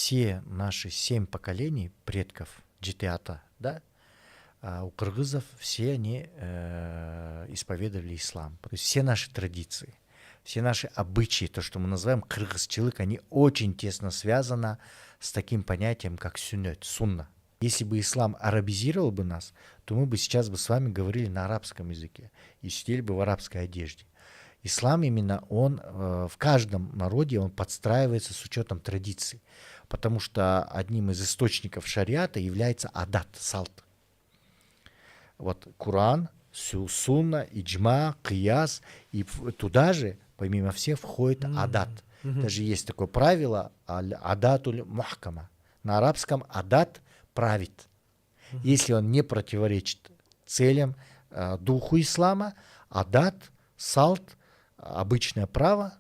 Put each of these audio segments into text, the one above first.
все наши 7 поколений предков Джитиата, да, у кыргызов все они исповедовали ислам. То есть все наши традиции, все наши обычаи, то, что мы называем кыргызчылык, они очень тесно связаны с таким понятием, как сюннет, сунна. Если бы ислам арабизировал бы нас, то мы бы сейчас бы с вами говорили на арабском языке и сидели бы в арабской одежде. Ислам именно, он в каждом народе, он подстраивается с учетом традиций, потому что одним из источников шариата является адат, салт. Вот Коран, сунна, иджма, кияс, и туда же, помимо всех, входит адат. Даже есть такое правило, адатуль мухкама. На арабском адат правит. Если он не противоречит целям, духу ислама, адат, салт, обычное право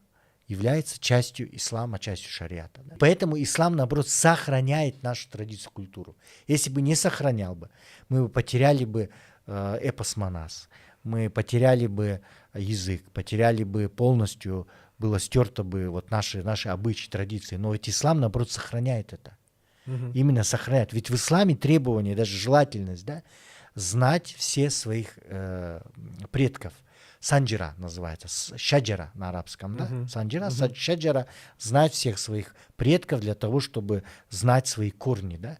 является частью ислама, частью шариата. Да? Поэтому ислам, наоборот, сохраняет нашу традицию, культуру. Если бы не сохранял бы, мы бы потеряли бы эпос Манас, мы потеряли бы язык, потеряли бы полностью, было стерто бы вот наши обычаи, традиции. Но ведь ислам, наоборот, сохраняет это. Именно сохраняет. Ведь в исламе требование, даже желательность, да, знать все своих предков. Санджира называется, шаджара на арабском, да? Санджира, шаджара, знать всех своих предков для того, чтобы знать свои корни, да?